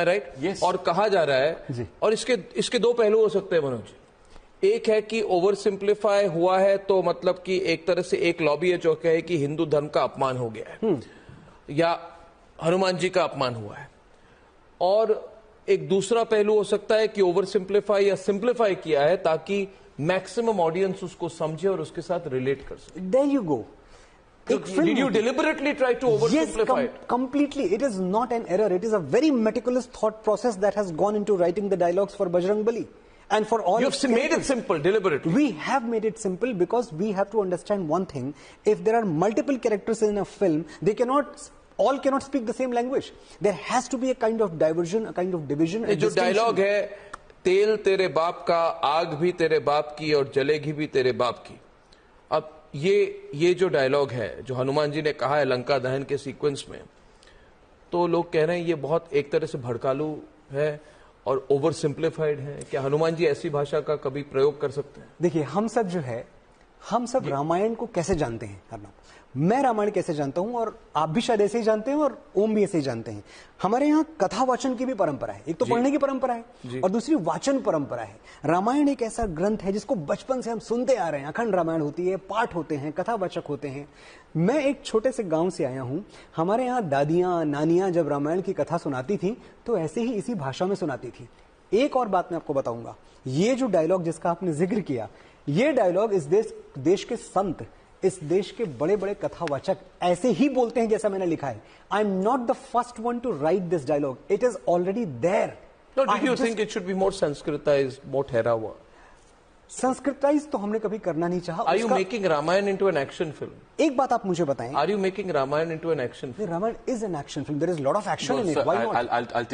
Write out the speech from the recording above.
Right Yes. और कहा जा रहा है और इसके दो पहलू हो सकते हैं मनोज। एक है कि ओवर सिंप्लीफाई हुआ है तो मतलब कि एक तरह से एक लॉबी है जो कहे कि हिंदू धर्म का अपमान हो गया है या हनुमान जी का अपमान हुआ है, और एक दूसरा पहलू हो सकता है कि ओवर सिंप्लीफाई या सिंप्लीफाई किया है ताकि मैक्सिमम ऑडियंस उसको समझे और उसके साथ रिलेट कर सके। There you go. Did you deliberately try to oversimplify it? Completely. It is not an error. It is a very meticulous thought process that has gone into writing the dialogues for Bajrang Bali. And for all You've made it simple deliberately. We have made it simple because we have to understand one thing. If there are multiple characters in a film, they all cannot speak the same language. There has to be a kind of diversion, a kind of division. जो dialogue है, तेल तेरे बाप का, आग भी तेरे बाप की और जलेगी भी तेरे बाप की। अब ये जो डायलॉग है जो हनुमान जी ने कहा है लंका दहन के सीक्वेंस में, तो लोग कह रहे हैं ये बहुत एक तरह से भड़कालू है और ओवर सिंप्लीफाइड है। क्या हनुमान जी ऐसी भाषा का कभी प्रयोग कर सकते हैं? देखिए, हम सब रामायण को कैसे जानते हैं अर्नब? मैं रामायण कैसे जानता हूं और आप भी शायद ऐसे ही जानते हैं और ओम भी ऐसे ही जानते हैं। हमारे यहाँ कथा वाचन की भी परंपरा है। एक तो पढ़ने की परंपरा है और दूसरी वाचन परंपरा है। रामायण एक ऐसा ग्रंथ है जिसको बचपन से हम सुनते आ रहे हैं। अखंड रामायण होती है, पाठ होते हैं, कथावाचक होते हैं। मैं एक छोटे से गांव से आया हूं। हमारे यहाँ दादियां नानियां जब रामायण की कथा सुनाती थी तो ऐसे ही इसी भाषा में सुनाती थी। एक और बात मैं आपको बताऊंगा, ये जो डायलॉग जिसका आपने जिक्र किया, ये डायलॉग इस देश के संत, इस देश के बड़े बड़े कथावाचक ऐसे ही बोलते हैं जैसा मैंने लिखा है। I am not the first one to write this dialogue, it is already there. Did you think it should be more Sanskritized, more ठहरा हुआ? संस्कृताइज तो हमने कभी करना नहीं चाहा। Are you making Ramayana into an action film? एक बात आप मुझे बताएं, Are you making Ramayana into an action film? Ramayan is an action film, there is lot of action in it, why not?